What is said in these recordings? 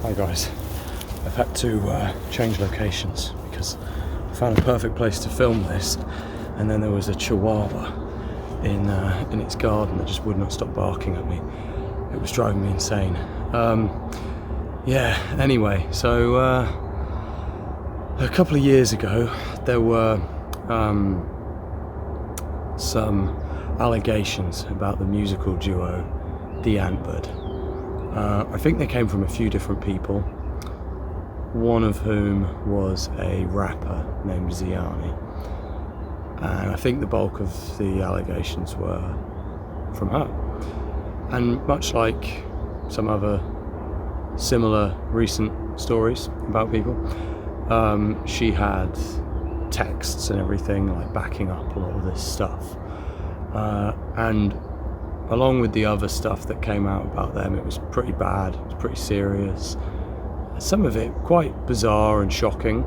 Hi guys, I've had to change locations because I found a perfect place to film this, and then there was a chihuahua in its garden that just would not stop barking at me. It was driving me insane. Anyway, so a couple of years ago there were some allegations about the musical duo The Antbird. I think they came from a few different people, one of whom was a rapper named Ziani, and I think the bulk of the allegations were from her. And much like some other similar recent stories about people, she had texts and everything like backing up a lot of this stuff, and along with the other stuff that came out about them, it was pretty bad, it was pretty serious, some of it quite bizarre and shocking,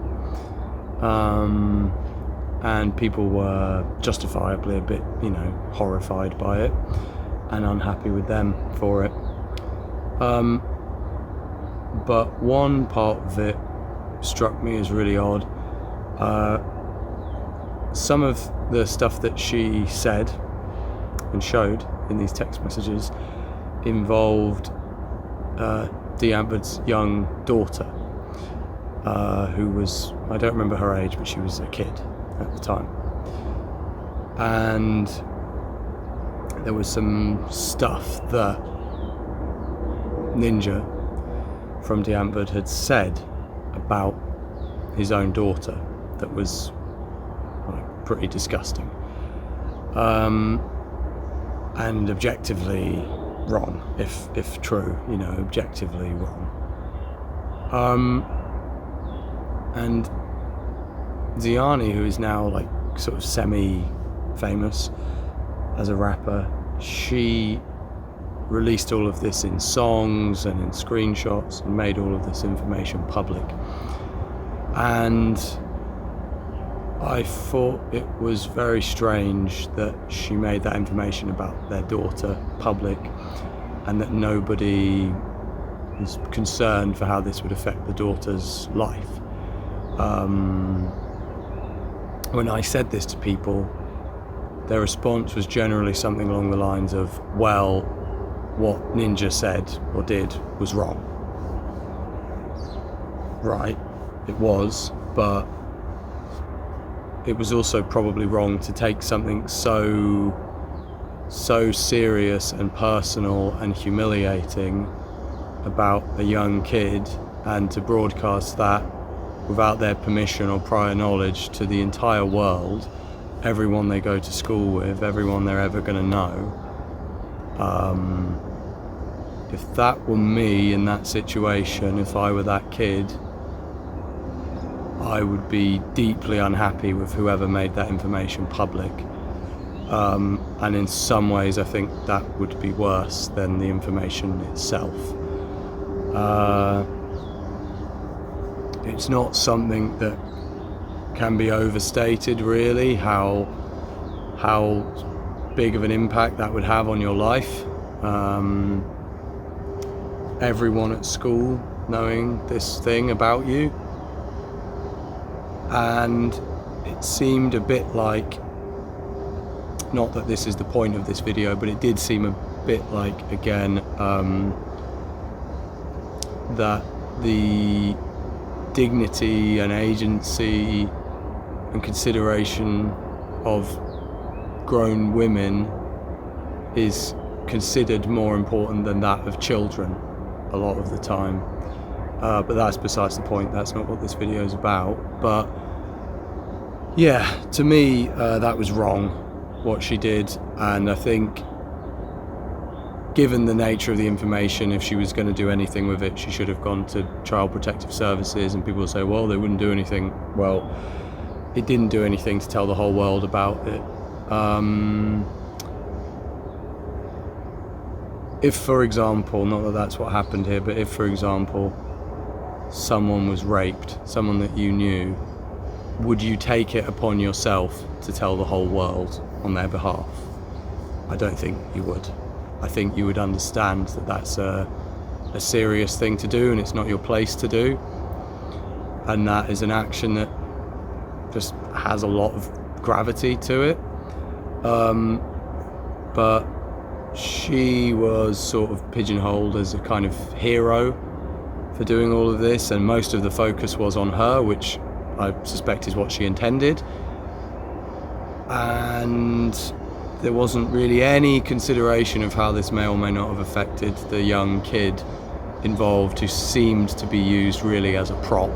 and people were justifiably a bit, horrified by it and unhappy with them for it. But one part of it struck me as really odd. Some of the stuff that she said and showed in these text messages involved The Antbird's young daughter, who was, I don't remember her age, but she was a kid at the time. And there was some stuff that Ninja from The Antbird had said about his own daughter that was pretty disgusting. And objectively wrong, if true, objectively wrong. And Ziani, who is now sort of semi-famous as a rapper, she released all of this in songs and in screenshots and made all of this information public. And I thought it was very strange that she made that information about their daughter public and that nobody was concerned for how this would affect the daughter's life. When I said this to people, their response was generally something along the lines of, well, what Ninja said or did was wrong. Right, it was, but it was also probably wrong to take something so serious and personal and humiliating about a young kid and to broadcast that without their permission or prior knowledge to the entire world, everyone they go to school with, everyone they're ever going to know. If that were me in that situation, if I were that kid, I would be deeply unhappy with whoever made that information public. And in some ways I think that would be worse than the information itself. It's not something that can be overstated, really, how big of an impact that would have on your life. Everyone at school knowing this thing about you. And it seemed a bit like, not that this is the point of this video, but it did seem a bit like, again, that the dignity and agency and consideration of grown women is considered more important than that of children a lot of the time. But that's besides the point, that's not what this video is about. But yeah, to me, that was wrong, what she did. And I think, given the nature of the information, if she was going to do anything with it, she should have gone to Child Protective Services. And people will say, well, they wouldn't do anything. Well, it didn't do anything to tell the whole world about it. If, for example, not that that's what happened here, but if, for example, someone was raped, someone that you knew, would you take it upon yourself to tell the whole world on their behalf? I don't think you would. I think you would understand that that's a a serious thing to do and it's not your place to do, and that is an action that just has a lot of gravity to it. But she was sort of pigeonholed as a kind of hero for doing all of this, and most of the focus was on her, which I suspect is what she intended, and there wasn't really any consideration of how this may or may not have affected the young kid involved, who seemed to be used really as a prop,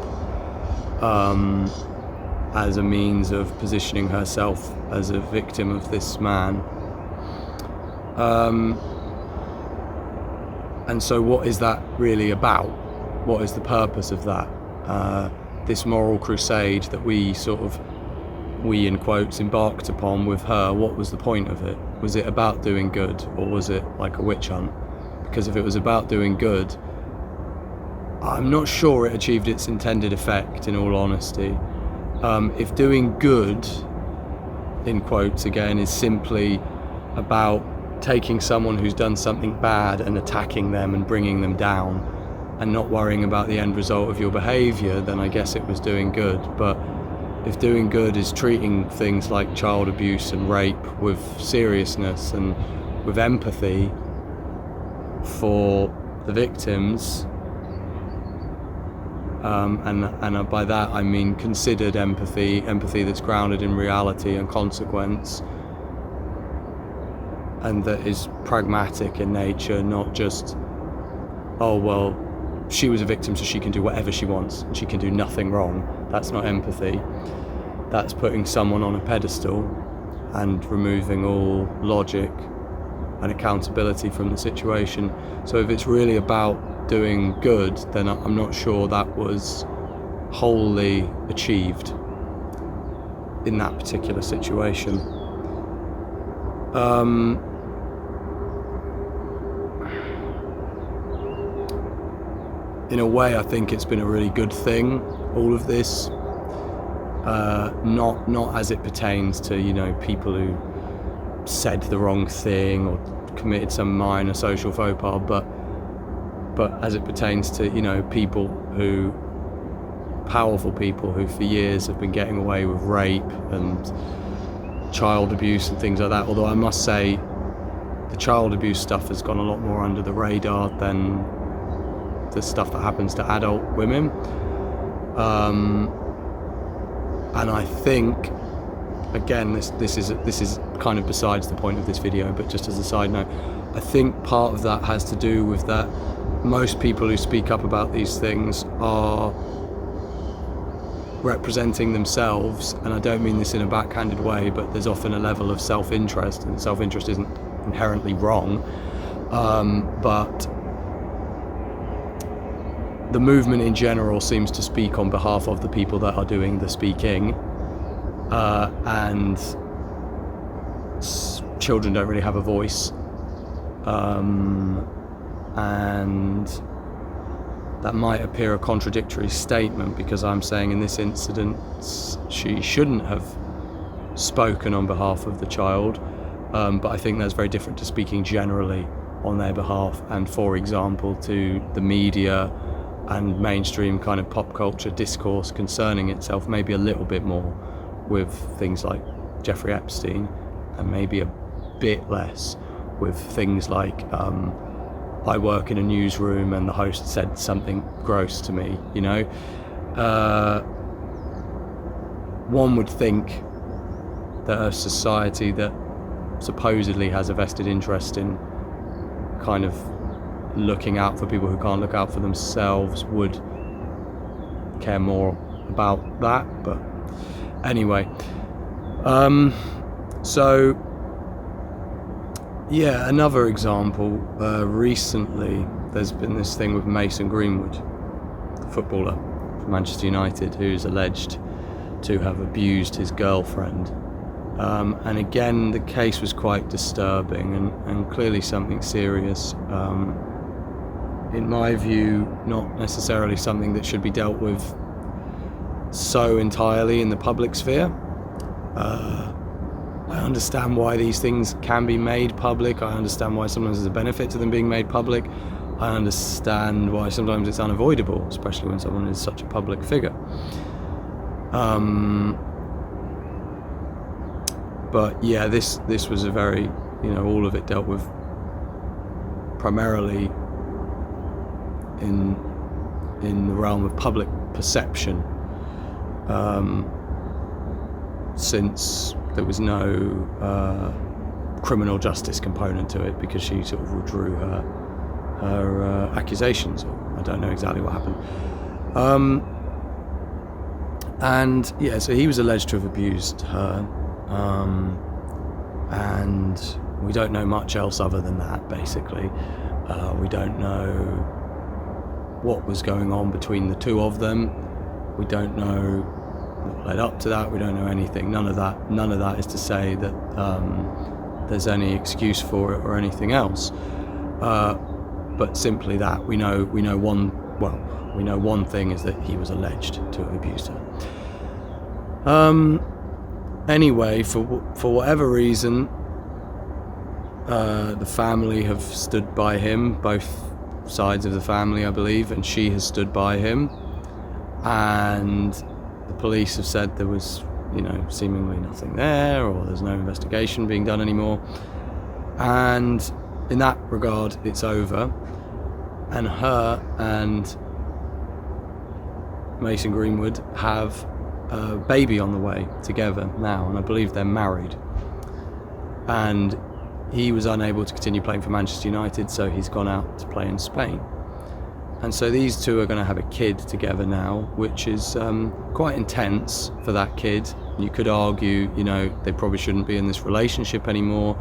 as a means of positioning herself as a victim of this man. And so what is that really about? What is the purpose of that? This moral crusade that we in quotes, embarked upon with her, what was the point of it? Was it about doing good, or was it like a witch hunt? Because if it was about doing good, I'm not sure it achieved its intended effect, in all honesty. If doing good, in quotes again, is simply about taking someone who's done something bad and attacking them and bringing them down and not worrying about the end result of your behaviour, then I guess it was doing good. But if doing good is treating things like child abuse and rape with seriousness and with empathy for the victims, and by that I mean considered empathy that's grounded in reality and consequence, and that is pragmatic in nature, not just, oh well, she was a victim so she can do whatever she wants and she can do nothing wrong. That's not empathy. That's putting someone on a pedestal and removing all logic and accountability from the situation. So if it's really about doing good, then I'm not sure that was wholly achieved in that particular situation. In a way, I think it's been a really good thing, all of this. Not as it pertains to, people who said the wrong thing or committed some minor social faux pas, but as it pertains to, powerful people who for years have been getting away with rape and child abuse and things like that. Although I must say, the child abuse stuff has gone a lot more under the radar than the stuff that happens to adult women. And I think, again, this is kind of besides the point of this video, but just as a side note, I think part of that has to do with that most people who speak up about these things are representing themselves, and I don't mean this in a backhanded way, but there's often a level of self-interest, and self-interest isn't inherently wrong, but the movement in general seems to speak on behalf of the people that are doing the speaking, and children don't really have a voice, and that might appear a contradictory statement, because I'm saying in this incident she shouldn't have spoken on behalf of the child, but I think that's very different to speaking generally on their behalf, and for example to the media and mainstream kind of pop culture discourse concerning itself maybe a little bit more with things like Jeffrey Epstein, and maybe a bit less with things like I work in a newsroom and the host said something gross to me, one would think that a society that supposedly has a vested interest in kind of looking out for people who can't look out for themselves would care more about that. But anyway, so yeah, another example, recently there's been this thing with Mason Greenwood, the footballer from Manchester United, who's alleged to have abused his girlfriend, and again the case was quite disturbing and clearly something serious, in my view not necessarily something that should be dealt with so entirely in the public sphere. I understand why these things can be made public. I understand why sometimes there's a benefit to them being made public. I understand why sometimes it's unavoidable, especially when someone is such a public figure. But yeah, this was a very, all of it dealt with primarily in the realm of public perception, since there was no criminal justice component to it, because she sort of withdrew her accusations. I don't know exactly what happened. And yeah, so he was alleged to have abused her, and we don't know much else other than that, basically. We don't know what was going on between the two of them. We don't know what led up to that. We don't know anything. None of that is to say that there's any excuse for it or anything else. But simply that we know one thing is that he was alleged to have abused her. Anyway, for whatever reason, the family have stood by him, both sides of the family, I believe, and she has stood by him. And the police have said there was, seemingly nothing there, or there's no investigation being done anymore. And in that regard, it's over. And her and Mason Greenwood have a baby on the way together now, and I believe they're married. And he was unable to continue playing for Manchester United, so he's gone out to play in Spain. And so these two are going to have a kid together now, which is quite intense for that kid. You could argue, they probably shouldn't be in this relationship anymore.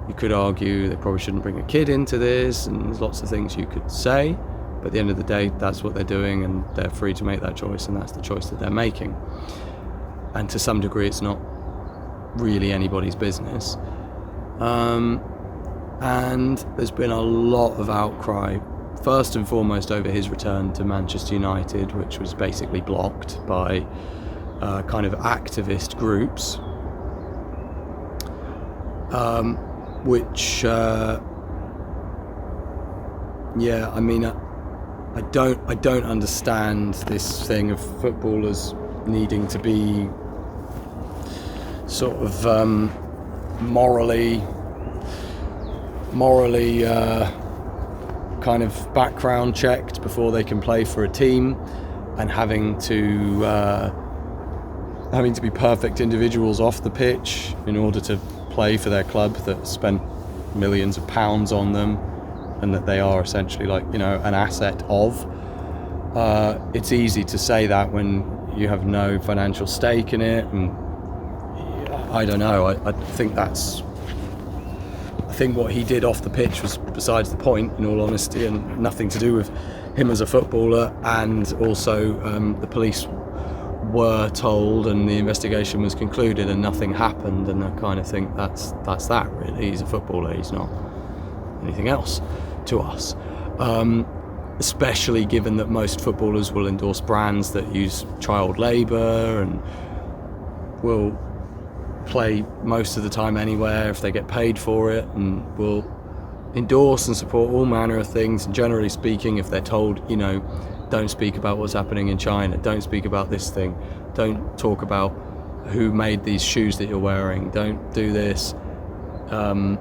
You could argue they probably shouldn't bring a kid into this, and there's lots of things you could say. But at the end of the day, that's what they're doing, and they're free to make that choice, and that's the choice that they're making. And to some degree, it's not really anybody's business. And there's been a lot of outcry, first and foremost over his return to Manchester United, which was basically blocked by kind of activist groups, which I don't understand this thing of footballers needing to be sort of morally kind of background checked before they can play for a team, and having to be perfect individuals off the pitch in order to play for their club that spent millions of pounds on them, and that they are essentially an asset of. It's easy to say that when you have no financial stake in it, and I don't know. I think what he did off the pitch was besides the point, in all honesty, and nothing to do with him as a footballer. And also, the police were told, and the investigation was concluded, and nothing happened. And I kind of think that's that. Really, he's a footballer. He's not anything else to us. Especially given that most footballers will endorse brands that use child labour and will play most of the time anywhere if they get paid for it, and will endorse and support all manner of things. And generally speaking, if they're told, don't speak about what's happening in China, don't speak about this thing, don't talk about who made these shoes that you're wearing, don't do this, then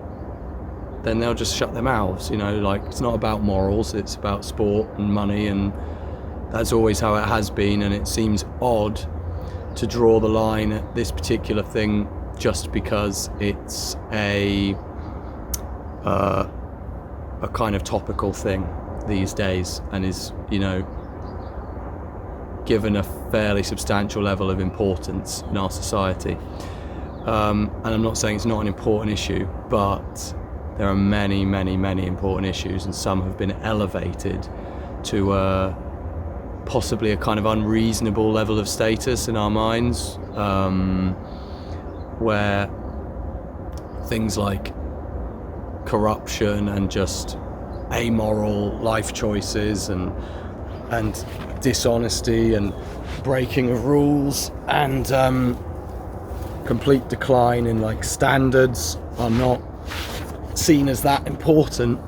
they'll just shut their mouths. It's not about morals, it's about sport and money, and that's always how it has been. And it seems odd to draw the line at this particular thing just because it's a kind of topical thing these days, and is given a fairly substantial level of importance in our society. And I'm not saying it's not an important issue, but there are many, many, many important issues, and some have been elevated to possibly a kind of unreasonable level of status in our minds, where things like corruption and just amoral life choices and dishonesty and breaking of rules and complete decline in standards are not seen as that important.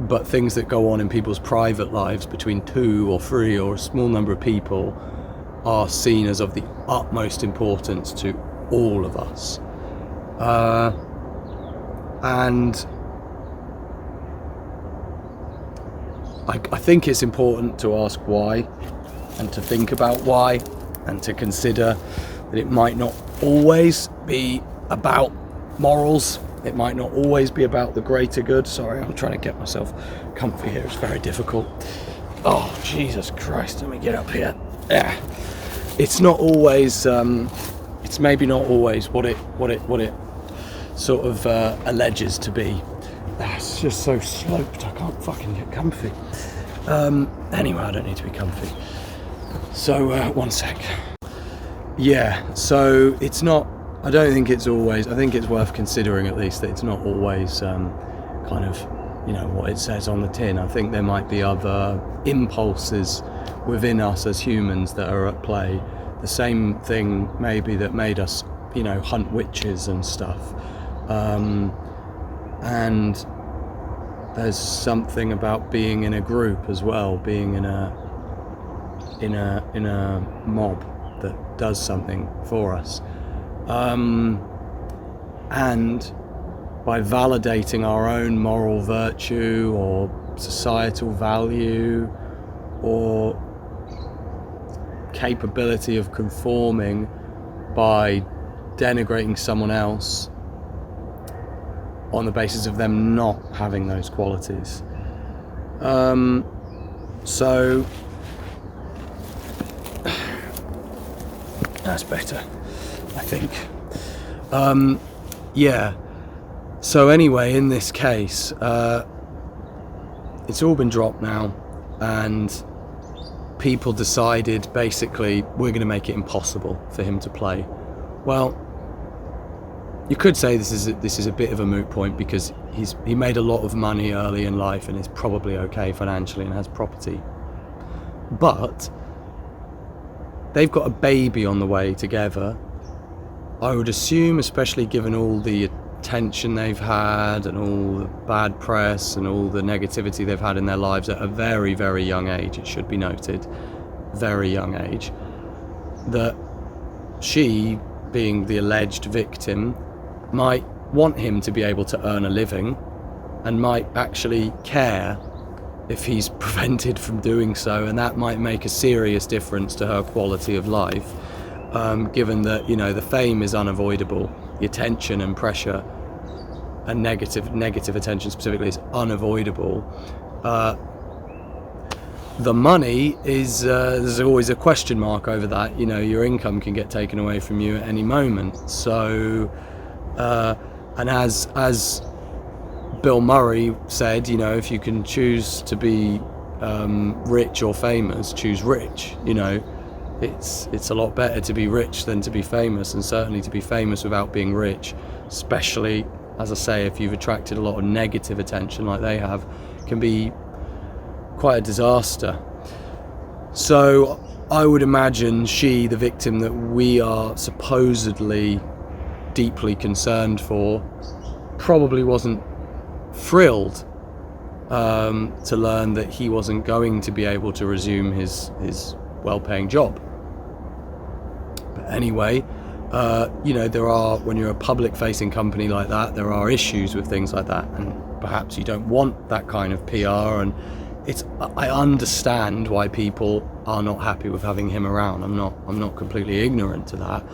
but things that go on in people's private lives between 2 or 3 or a small number of people are seen as of the utmost importance to all of us. And I think it's important to ask why, and to think about why, and to consider that it might not always be about morals. It might not always be about the greater good. Sorry, I'm trying to get myself comfy here. It's very difficult. Oh, Jesus Christ, let me get up here. Yeah. It's not always, it's maybe not always what it sort of alleges to be. It's just so sloped, I can't fucking get comfy. Anyway, I don't need to be comfy. So, one sec. Yeah, so it's not, I don't think it's always, I think it's worth considering at least that it's not always kind of, you know, what it says on the tin. I think there might be other impulses within us as humans that are at play. The same thing maybe that made us, you know, hunt witches and stuff. And there's something about being in a group as well, being in a mob that does something for us. And by validating our own moral virtue or societal value or capability of conforming by denigrating someone else on the basis of them not having those qualities. So that's better, I think. Yeah. So anyway, in this case, it's all been dropped now, and people decided basically we're going to make it impossible for him to play. Well, you could say this is a bit of a moot point because he made a lot of money early in life and is probably okay financially and has property. But they've got a baby on the way together. I would assume, especially given all the attention they've had and all the bad press and all the negativity they've had in their lives at a very, very young age, it should be noted, very young age, that she, being the alleged victim, might want him to be able to earn a living and might actually care if he's prevented from doing so, and that might make a serious difference to her quality of life, given that, you know, the fame is unavoidable, the attention and pressure and negative attention specifically is unavoidable. The money is there's always a question mark over that. You know, your income can get taken away from you at any moment. So and as Bill Murray said, you know, if you can choose to be rich or famous, choose rich. You know, it's a lot better to be rich than to be famous, and certainly to be famous without being rich, especially, as I say, if you've attracted a lot of negative attention like they have, can be quite a disaster. So I would imagine she, the victim that we are supposedly deeply concerned for, probably wasn't thrilled to learn that he wasn't going to be able to resume his well-paying job. But anyway, you know, there are, when you're a public-facing company like that, there are issues with things like that, and perhaps you don't want that kind of PR. And I understand why people are not happy with having him around. I'm not completely ignorant to that.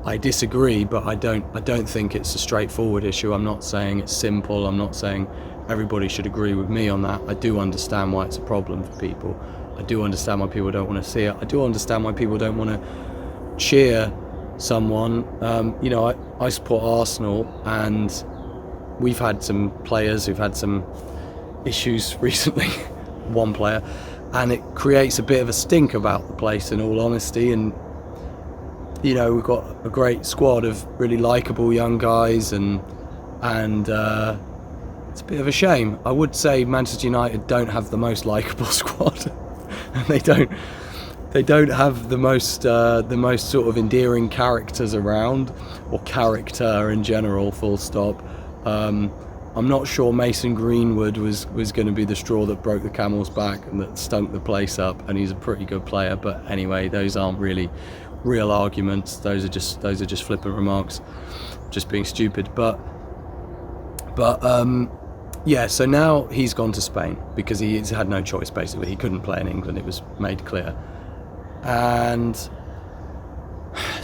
I disagree, but I don't think it's a straightforward issue. I'm not saying it's simple. I'm not saying everybody should agree with me on that. I do understand why it's a problem for people. I do understand why people don't want to see it. I do understand why people don't want to cheer someone. You know, I support Arsenal, and we've had some players who've had some issues recently, one player, and it creates a bit of a stink about the place, in all honesty. And you know, we've got a great squad of really likeable young guys, and it's a bit of a shame. I would say Manchester United don't have the most likeable squad, and they don't have the most sort of endearing characters around, or character in general, full stop. I'm not sure Mason Greenwood was going to be the straw that broke the camel's back and that stunk the place up, and he's a pretty good player. But anyway, those aren't really real arguments. Those are just flippant remarks, just being stupid. But yeah. So now he's gone to Spain because he's had no choice. Basically, he couldn't play in England. It was made clear, and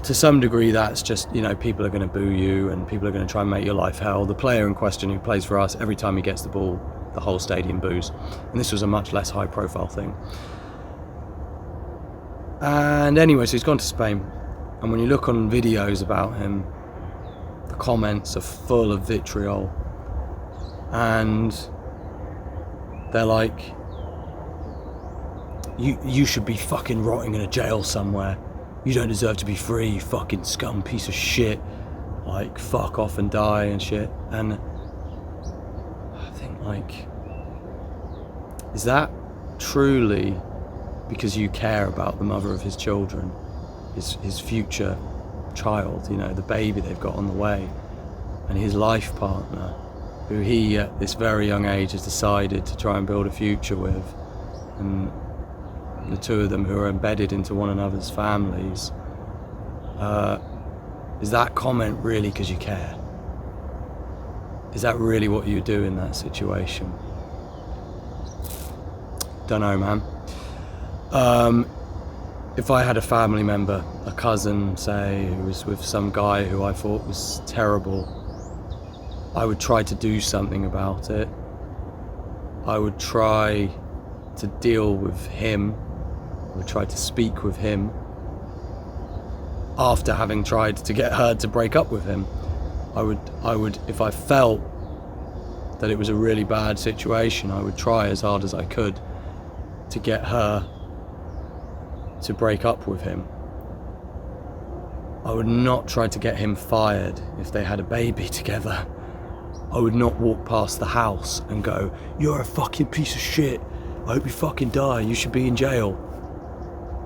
to some degree that's just, you know, people are going to boo you and people are going to try and make your life hell. The player in question who plays for us, every time he gets the ball, the whole stadium boos, and this was a much less high profile thing. And anyway, so he's gone to Spain, and when you look on videos about him, the comments are full of vitriol, and they're like, you should be fucking rotting in a jail somewhere. You don't deserve to be free, you fucking scum piece of shit. Like, fuck off and die and shit. And I think, like, is that truly because you care about the mother of his children, his future child, you know, the baby they've got on the way, and his life partner, who he at this very young age has decided to try and build a future with, and the two of them who are embedded into one another's families? Is that comment really because you care? Is that really what you do in that situation? Don't know, man. If I had a family member, a cousin, say, who was with some guy who I thought was terrible, I would try to do something about it. I would try to deal with him. I would try to speak with him after having tried to get her to break up with him. I would, if I felt that it was a really bad situation, I would try as hard as I could to get her to break up with him. I would not try to get him fired if they had a baby together. I would not walk past the house and go, "You're a fucking piece of shit. I hope you fucking die. You should be in jail,"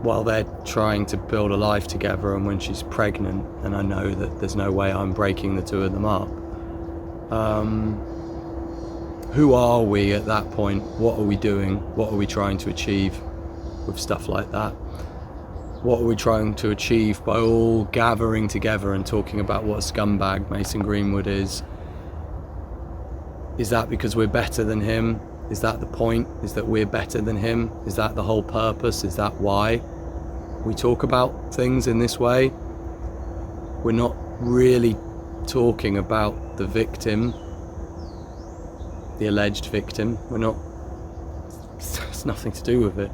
while they're trying to build a life together, and when she's pregnant and I know that there's no way I'm breaking the two of them up. Who are we at that point? What are we doing? What are we trying to achieve with stuff like that? What are we trying to achieve by all gathering together and talking about what a scumbag Mason Greenwood is? Is that because we're better than him? Is that the point? Is that we're better than him? Is that the whole purpose? Is that why we talk about things in this way? We're not really talking about the victim, the alleged victim. We're not, it's nothing to do with it.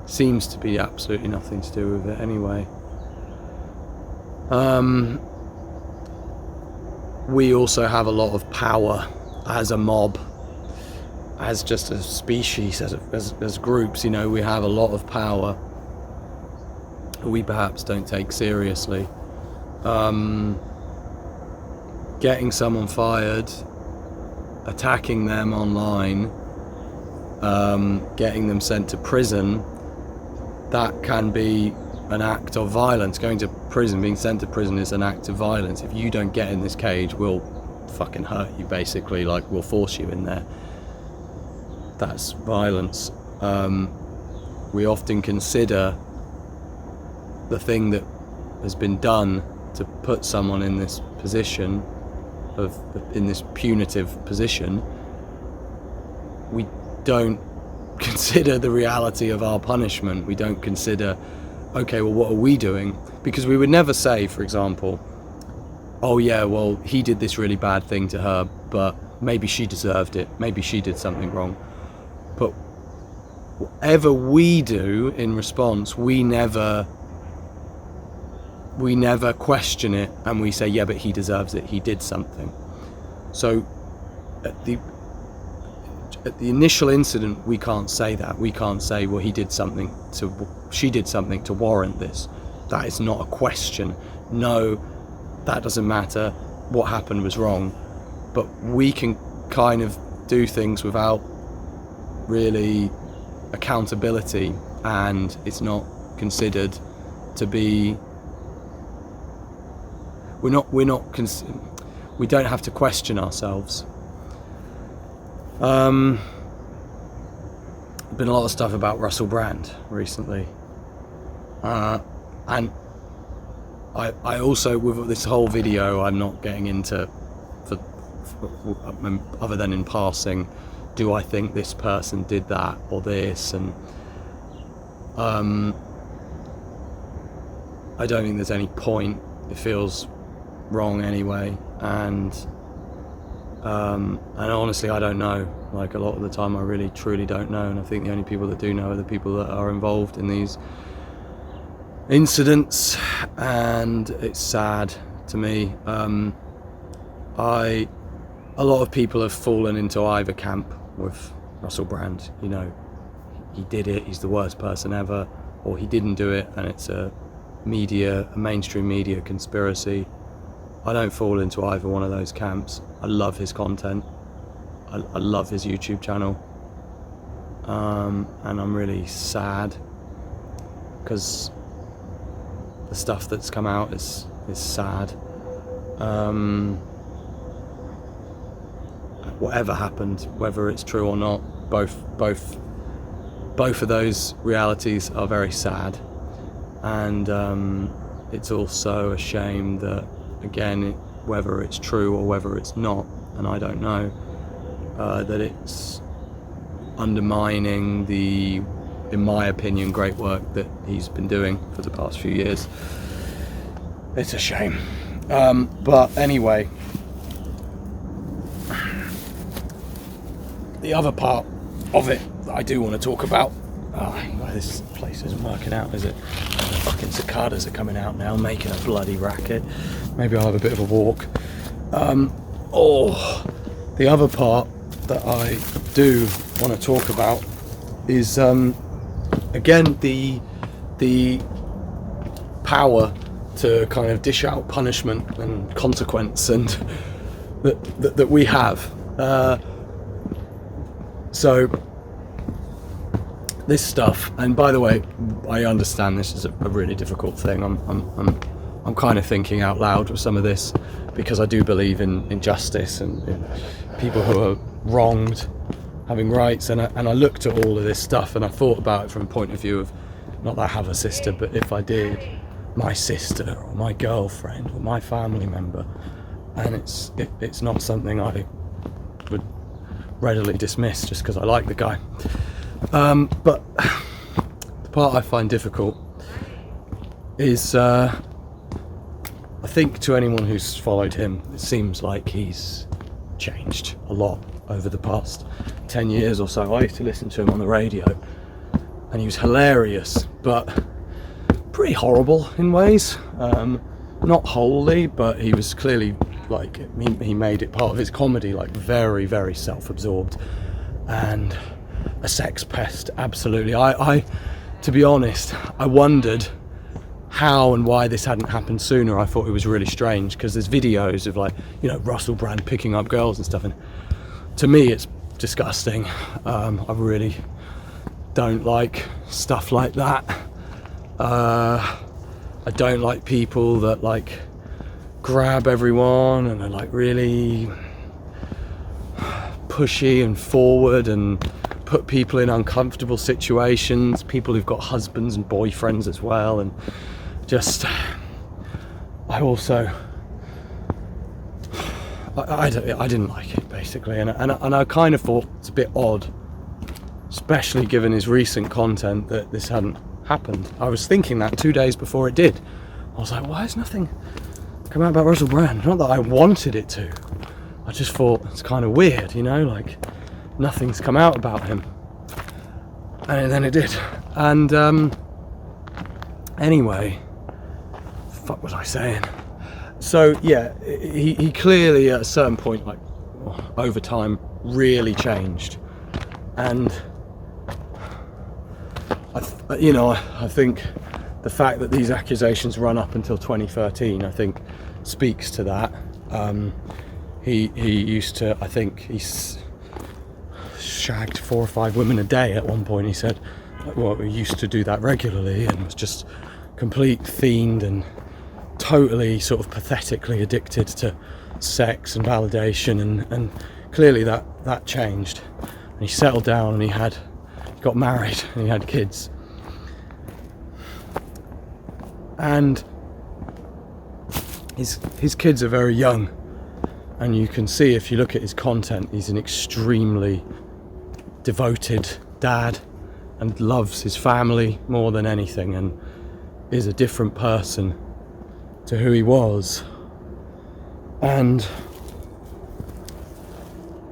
Seems to be absolutely nothing to do with it anyway. We also have a lot of power as a mob, as just a species, as groups, you know, we have a lot of power we perhaps don't take seriously. Getting someone fired, attacking them online, getting them sent to prison, that can be an act of violence. Going to prison, being sent to prison is an act of violence. If you don't get in this cage, we'll fucking hurt you, basically, like we'll force you in there. That's violence. We often consider the thing that has been done to put someone in this position in this punitive position. We don't consider the reality of our punishment. We don't consider, okay, well, what are we doing? Because we would never say, for example, oh yeah, well, he did this really bad thing to her, but maybe she deserved it. Maybe she did something wrong. But whatever we do in response, we never question it, and we say, yeah, but he deserves it, he did something. So at the initial incident, we can't say that. We can't say, well, she did something to warrant this. That is not a question. No, that doesn't matter. What happened was wrong. But we can kind of do things without really accountability, and it's not considered to be, we don't have to question ourselves. Been a lot of stuff about Russell Brand recently, and I also, with this whole video, I'm not getting into other than in passing, do I think this person did that or this, and I don't think there's any point. It feels wrong anyway, and honestly I don't know. Like, a lot of the time I really truly don't know, and I think the only people that do know are the people that are involved in these incidents, and it's sad to me. A lot of people have fallen into either camp with Russell Brand. You know, he did it, he's the worst person ever, or he didn't do it and it's a mainstream media conspiracy. I don't fall into either one of those camps. I love his content. I love his YouTube channel. And I'm really sad because the stuff that's come out is sad. Whatever happened, whether it's true or not, both of those realities are very sad, and it's also a shame that, again, whether it's true or whether it's not, and I don't know, that it's undermining the, in my opinion, great work that he's been doing for the past few years. It's a shame. But anyway, the other part of it that I do want to talk about, well, this place isn't working out, is it? The fucking cicadas are coming out now, making a bloody racket. Maybe I'll have a bit of a walk. The other part that I do want to talk about is, again, the power to kind of dish out punishment and consequence, and that we have. So this stuff, and by the way, I understand this is a really difficult thing. I'm kind of thinking out loud with some of this because I do believe in justice and in people who are wronged having rights, and I looked at all of this stuff and I thought about it from a point of view of, not that I have a sister, but if I did, my sister or my girlfriend or my family member, and it's not something I would readily dismiss just because I like the guy. But the part I find difficult is, I think to anyone who's followed him, it seems like he's changed a lot over the past 10 years or so. I used to listen to him on the radio and he was hilarious, but pretty horrible in ways. Not wholly, but he was clearly, like, he made it part of his comedy, like very, very self-absorbed and a sex pest, absolutely. I to be honest, I wondered how and why this hadn't happened sooner. I thought it was really strange because there's videos of, like, you know, Russell Brand picking up girls and stuff, and to me it's disgusting. I really don't like stuff like that. I don't like people that, like, grab everyone and are, like, really pushy and forward and put people in uncomfortable situations, people who've got husbands and boyfriends as well, and just, I also, I didn't like it, basically, and I kind of thought it's a bit odd, especially given his recent content, that this hadn't happened. I was thinking that 2 days before it did. I was like, why has nothing come out about Russell Brand? Not that I wanted it to, I just thought it's kind of weird, you know, like, nothing's come out about him, and then it did. And anyway, fuck was I saying? So yeah, he clearly at a certain point, like, over time, really changed, and I think the fact that these accusations run up until 2013, I think, speaks to that. He used to, I think he's shagged 4 or 5 women a day at one point, he said. Well, he used to do that regularly and was just complete fiend and totally sort of pathetically addicted to sex and validation, and clearly that changed, and he settled down, and he got married, and he had kids. And his kids are very young, and you can see if you look at his content, he's an extremely devoted dad and loves his family more than anything, and is a different person to who he was. And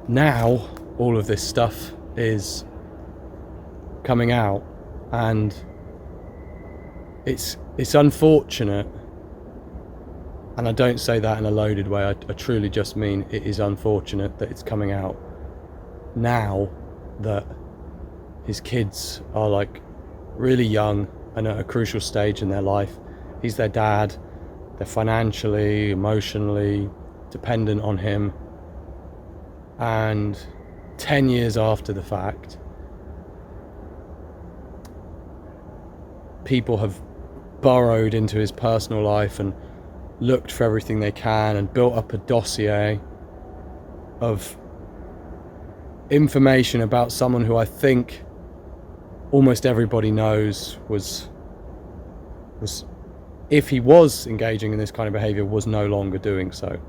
now all of this stuff is coming out, and it's unfortunate, and I don't say that in a loaded way. I truly just mean it is unfortunate that it's coming out now that his kids are like really young and at a crucial stage in their life. He's their dad. They're financially, emotionally dependent on him. And 10 years after the fact, people have burrowed into his personal life and looked for everything they can and built up a dossier of information about someone who I think almost everybody knows was if he was engaging in this kind of behavior, was no longer doing so.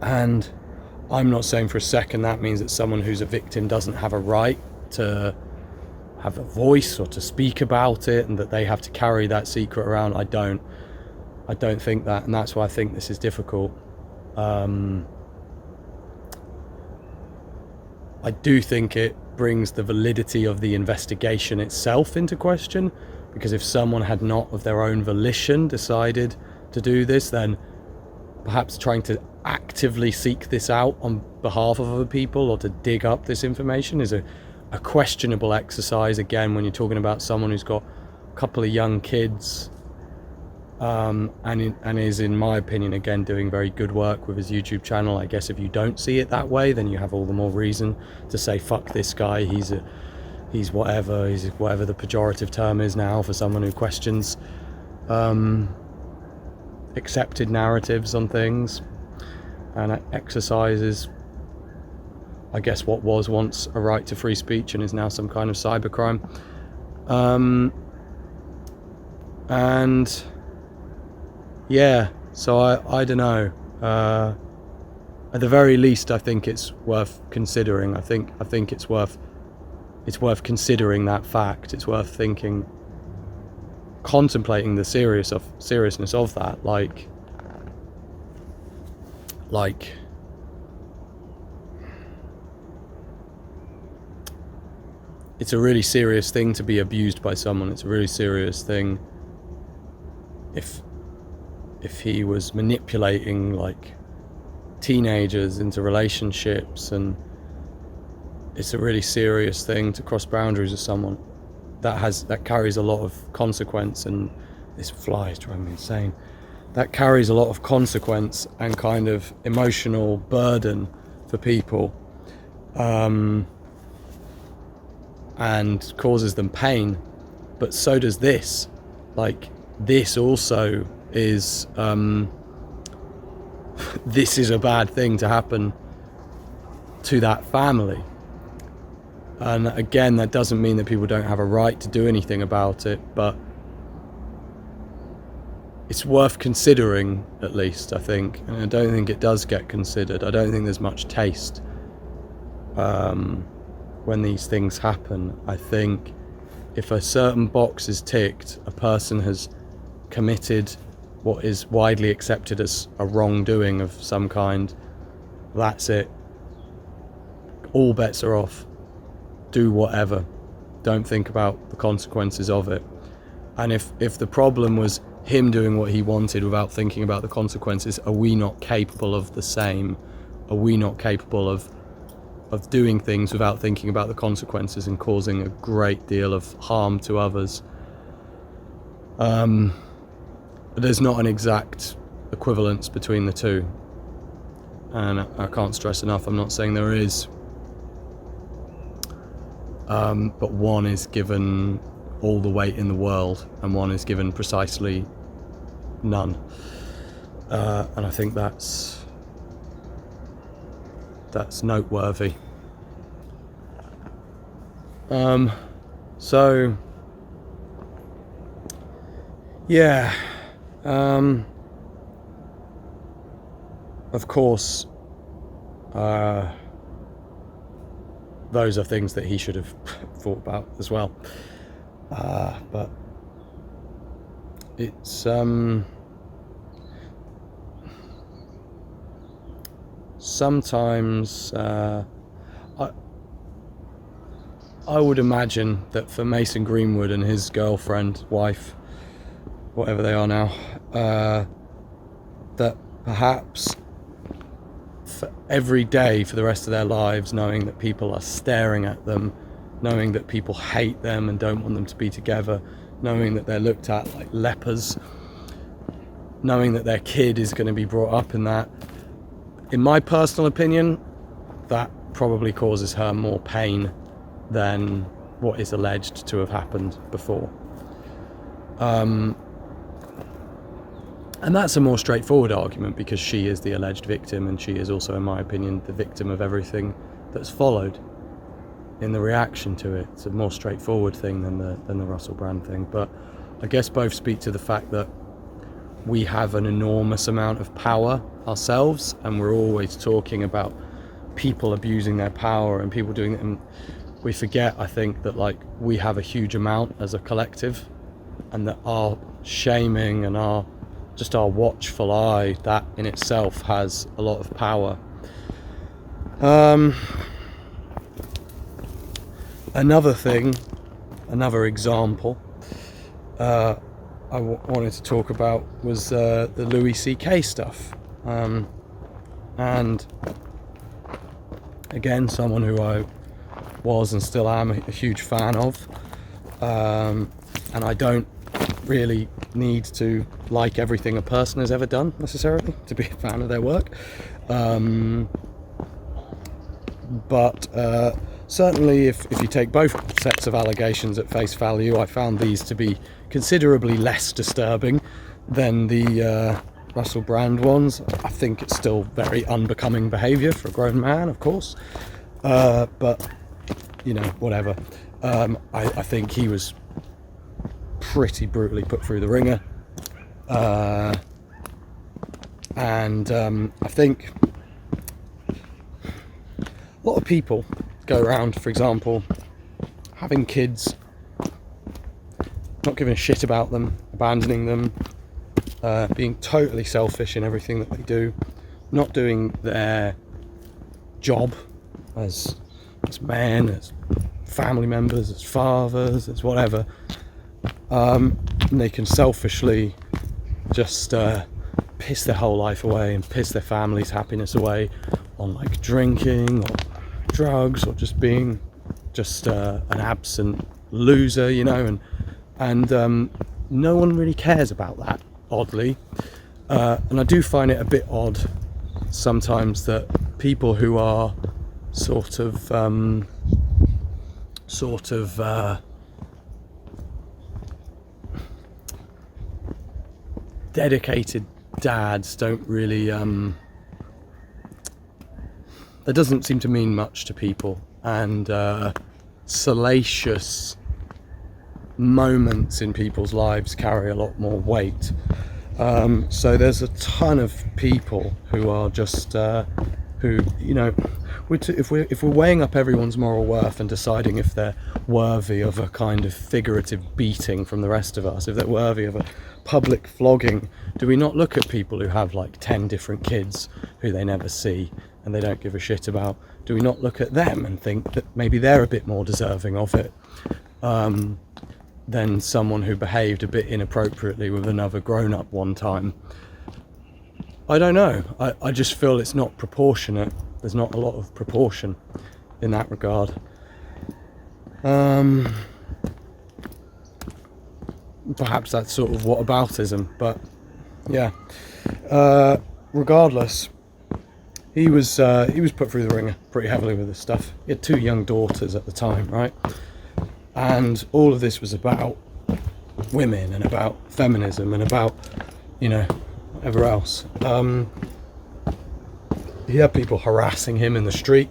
And I'm not saying for a second that means that someone who's a victim doesn't have a right to have a voice or to speak about it, and that they have to carry that secret around. I don't think that, and that's why I think this is difficult. I do think it brings the validity of the investigation itself into question, because if someone had not of their own volition decided to do this, then perhaps trying to actively seek this out on behalf of other people or to dig up this information is a questionable exercise. Again, when you're talking about someone who's got a couple of young kids, and is, in my opinion, again doing very good work with his YouTube channel. I guess if you don't see it that way, then you have all the more reason to say fuck this guy. He's whatever the pejorative term is now for someone who questions accepted narratives on things and exercises, I guess, what was once a right to free speech and is now some kind of cybercrime. And yeah, so I don't know. At the very least, I think it's worth considering. I think it's worth considering that fact. It's worth contemplating the seriousness of that. Like it's a really serious thing to be abused by someone. It's a really serious thing if he was manipulating like teenagers into relationships, and it's a really serious thing to cross boundaries with someone. That carries a lot of consequence, and this fly is driving me insane. That carries a lot of consequence and kind of emotional burden for people, and causes them pain. But so does this. Like, this also is this is a bad thing to happen to that family. And again, that doesn't mean that people don't have a right to do anything about it, but it's worth considering, at least, I think. And I don't think it does get considered. I don't think there's much taste when these things happen. I think if a certain box is ticked, a person has committed what is widely accepted as a wrongdoing of some kind, that's it. All bets are off. Do whatever. Don't think about the consequences of it. And if the problem was him doing what he wanted without thinking about the consequences, are we not capable of the same? Are we not capable of doing things without thinking about the consequences and causing a great deal of harm to others? There's not an exact equivalence between the two, and I can't stress enough, I'm not saying there is, but one is given all the weight in the world and one is given precisely none, and I think that's that's noteworthy. So yeah, of course, those are things that he should have thought about as well. But it's sometimes I would imagine that for Mason Greenwood and his girlfriend, wife, whatever they are now, that perhaps for every day for the rest of their lives, knowing that people are staring at them, knowing that people hate them and don't want them to be together, knowing that they're looked at like lepers, knowing that their kid is going to be brought up in that, in my personal opinion, that probably causes her more pain than what is alleged to have happened before. And that's a more straightforward argument because she is the alleged victim, and she is also, in my opinion, the victim of everything that's followed in the reaction to it. It's a more straightforward thing than the Russell Brand thing. But I guess both speak to the fact that we have an enormous amount of power ourselves, and we're always talking about people abusing their power and people doing it, and we forget, I think, that like we have a huge amount as a collective, and that our shaming and our watchful eye, that in itself has a lot of power. Another thing, another example I wanted to talk about was the Louis C.K. stuff, and again, someone who I was and still am a huge fan of, and I don't really need to like everything a person has ever done necessarily to be a fan of their work, but certainly if you take both sets of allegations at face value, I found these to be considerably less disturbing than the Russell Brand ones. I think it's still very unbecoming behaviour for a grown man, of course, but you know, whatever. I think he was pretty brutally put through the ringer, and I think a lot of people go around, for example, having kids, not giving a shit about them, abandoning them, being totally selfish in everything that they do, not doing their job as men, as family members, as fathers, as whatever. And they can selfishly just piss their whole life away and piss their family's happiness away on like drinking or drugs or just being just an absent loser, you know, and no one really cares about that, oddly. And I do find it a bit odd sometimes that people who are sort of dedicated dads don't really that doesn't seem to mean much to people, and salacious moments in people's lives carry a lot more weight. So there's a ton of people who are just who, you know, if we're weighing up everyone's moral worth and deciding if they're worthy of a kind of figurative beating from the rest of us, if they're worthy of a public flogging, do we not look at people who have like 10 different kids who they never see and they don't give a shit about? Do we not look at them and think that maybe they're a bit more deserving of it than someone who behaved a bit inappropriately with another grown-up one time? I don't know. I just feel it's not proportionate. There's not a lot of proportion in that regard. Perhaps that's sort of whataboutism, but yeah. Regardless, he was put through the ringer pretty heavily with this stuff. He had 2 young daughters at the time, right? And all of this was about women and about feminism and about, you know, whatever else. he had people harassing him in the street.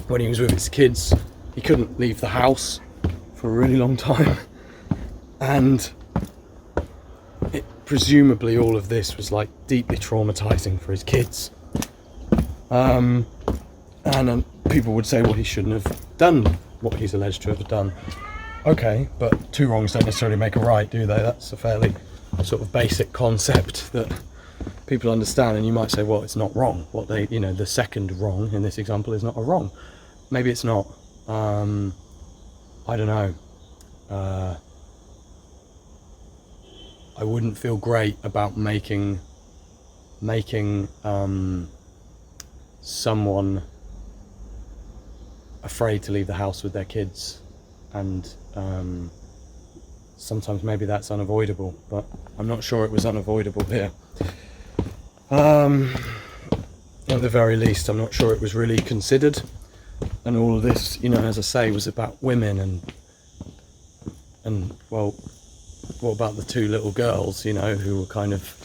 When he was with his kids, he couldn't leave the house for a really long time. And presumably all of this was like deeply traumatizing for his kids. And people would say, well, he shouldn't have done what he's alleged to have done. Okay, but two wrongs don't necessarily make a right, do they? That's a fairly sort of basic concept that people understand. And you might say, well, it's not wrong. What they, you know, the second wrong in this example is not a wrong. Maybe it's not. I don't know. I wouldn't feel great about making someone afraid to leave the house with their kids, and sometimes maybe that's unavoidable, but I'm not sure it was unavoidable here. At the very least, I'm not sure it was really considered, and all of this, you know, as I say, was about women, and well, what about the two little girls, you know, who were kind of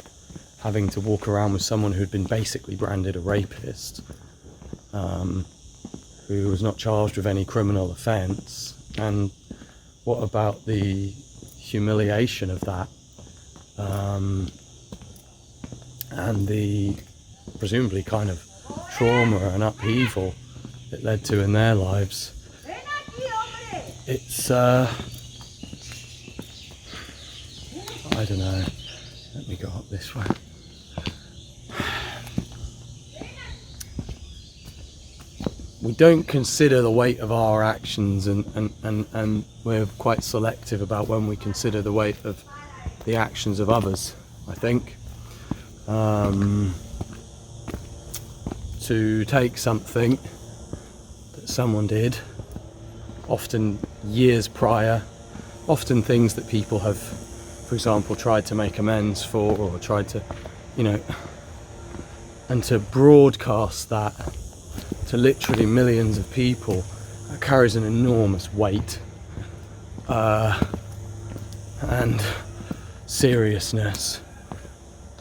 having to walk around with someone who'd been basically branded a rapist, who was not charged with any criminal offence? And what about the humiliation of that, and the presumably kind of trauma and upheaval it led to in their lives? It's I don't know. Let me go up this way. We don't consider the weight of our actions, and we're quite selective about when we consider the weight of the actions of others, I think. To take something that someone did, often years prior, often things that people have, for example, tried to make amends for, or tried to, you know, and to broadcast that to literally millions of people, that carries an enormous weight and seriousness,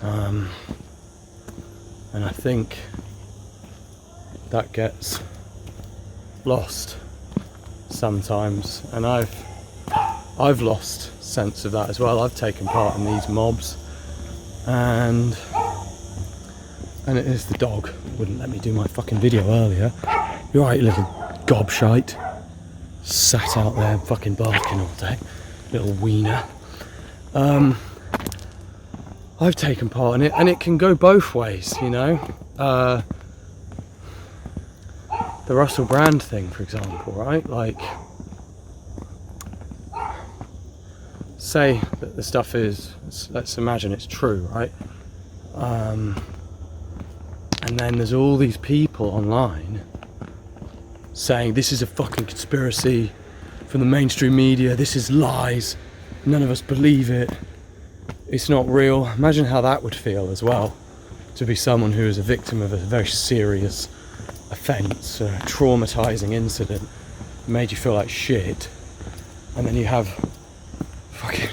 and I think that gets lost sometimes, and I've lost sense of that as well. I've taken part in these mobs, and it is the dog wouldn't let me do my fucking video earlier. You're right, little gobshite. Sat out there fucking barking all day, little wiener. I've taken part in it, and it can go both ways, you know. The Russell Brand thing, for example, right? Like, say that the stuff is, let's imagine it's true, right? And then there's all these people online saying this is a fucking conspiracy from the mainstream media, this is lies, none of us believe it, it's not real. Imagine how that would feel as well, to be someone who is a victim of a very serious offence, a traumatising incident, made you feel like shit, and then you have fucking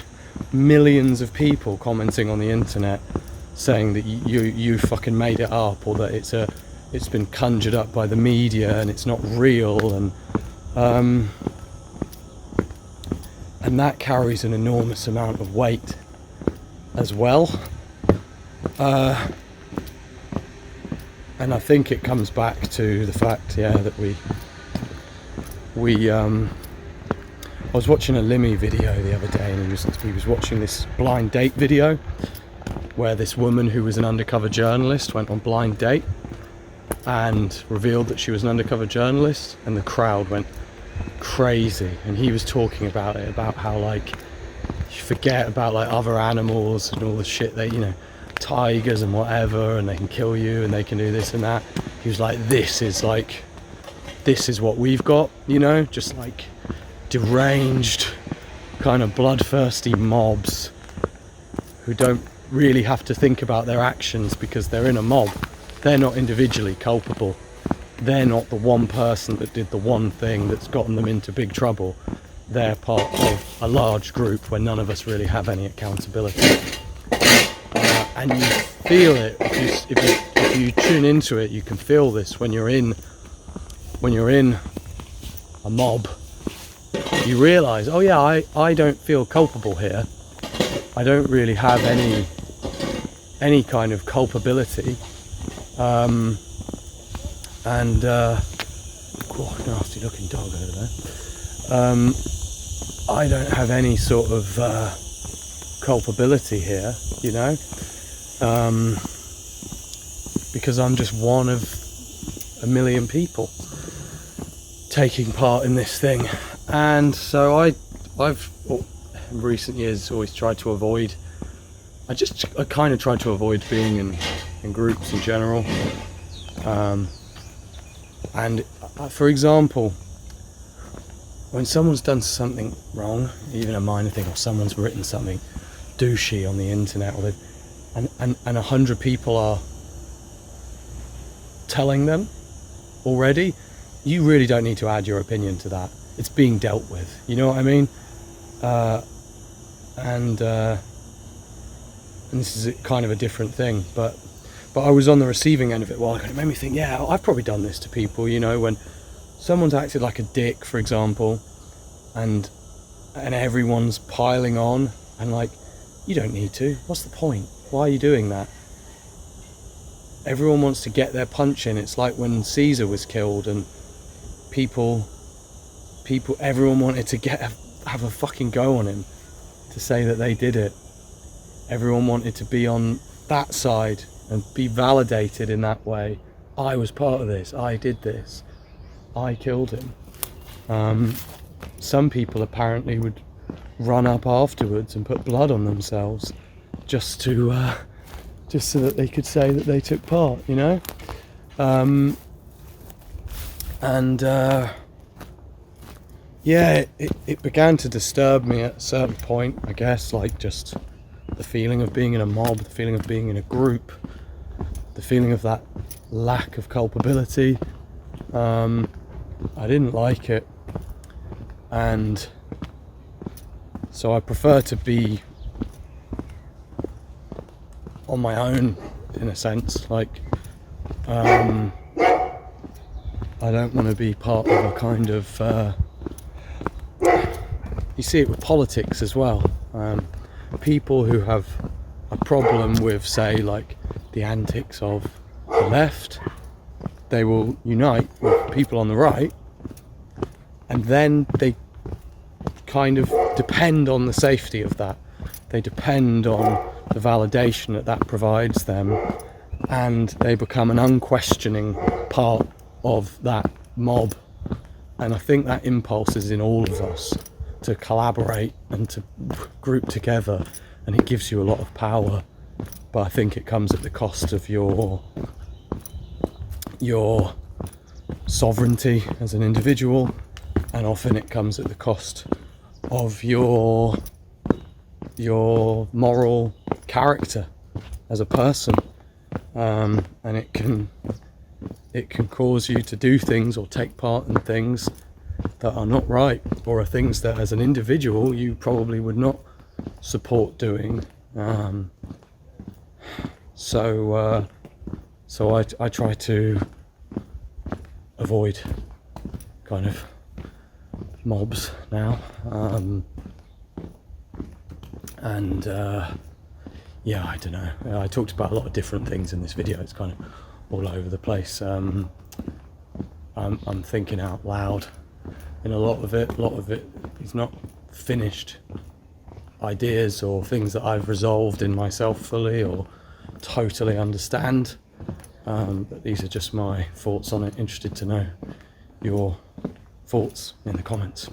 millions of people commenting on the internet saying that you fucking made it up, or that it's been conjured up by the media and it's not real, and that carries an enormous amount of weight as well, and I think it comes back to the fact, that I was watching a Limmy video the other day, and he was watching this blind date video where this woman who was an undercover journalist went on blind date and revealed that she was an undercover journalist, and the crowd went crazy, and he was talking about it, about how, like, you forget about like other animals and all the shit, they, you know, tigers and whatever, and they can kill you and they can do this and that. He was like, this is what we've got, you know, just like deranged kind of bloodthirsty mobs who don't really have to think about their actions because they're in a mob. They're not individually culpable. They're not the one person that did the one thing that's gotten them into big trouble. They're part of a large group where none of us really have any accountability. and you feel it. If you tune into it, you can feel this when you're in a mob. You realise, oh yeah, I don't feel culpable here. I don't really have any kind of culpability. Nasty looking dog over there. I don't have any sort of culpability here, you know, because I'm just one of a million people taking part in this thing. And so I've in recent years always tried to avoid, I kind of tried to avoid being in groups in general. And for example, when someone's done something wrong, even a minor thing, or someone's written something douchey on the internet, or and 100 people are telling them already, you really don't need to add your opinion to that. It's being dealt with, you know what I mean? And this is kind of a different thing, but I was on the receiving end of it. Well, it made me think, yeah, I've probably done this to people, you know, when someone's acted like a dick, for example, and everyone's piling on, and like, you don't need to. What's the point? Why are you doing that? Everyone wants to get their punch in. It's like when Caesar was killed, and everyone wanted to have a fucking go on him to say that they did it. Everyone wanted to be on that side and be validated in that way. I was part of this. I did this. I killed him. Some people apparently would run up afterwards and put blood on themselves just so that they could say that they took part, you know. Yeah, it began to disturb me at a certain point, I guess, like just the feeling of being in a mob, the feeling of being in a group, the feeling of that lack of culpability. I didn't like it, and so I prefer to be on my own, in a sense. Like, I don't want to be part of a kind of you see it with politics as well. People who have a problem with, say, like the antics of the left, they will unite with people on the right, and then they kind of depend on the safety of that. They depend on the validation that provides them, and they become an unquestioning part of that mob. And I think that impulse is in all of us, to collaborate and to group together, and it gives you a lot of power, but I think it comes at the cost of your sovereignty as an individual, and often it comes at the cost of your moral character as a person, and it can cause you to do things or take part in things that are not right, or are things that as an individual you probably would not support doing. So I try to avoid kind of mobs now, yeah, I don't know. I talked about a lot of different things in this video. It's kind of all over the place. I'm thinking out loud in a lot of it. A lot of it is not finished ideas or things that I've resolved in myself fully or totally understand. But these are just my thoughts on it. Interested to know your thoughts in the comments.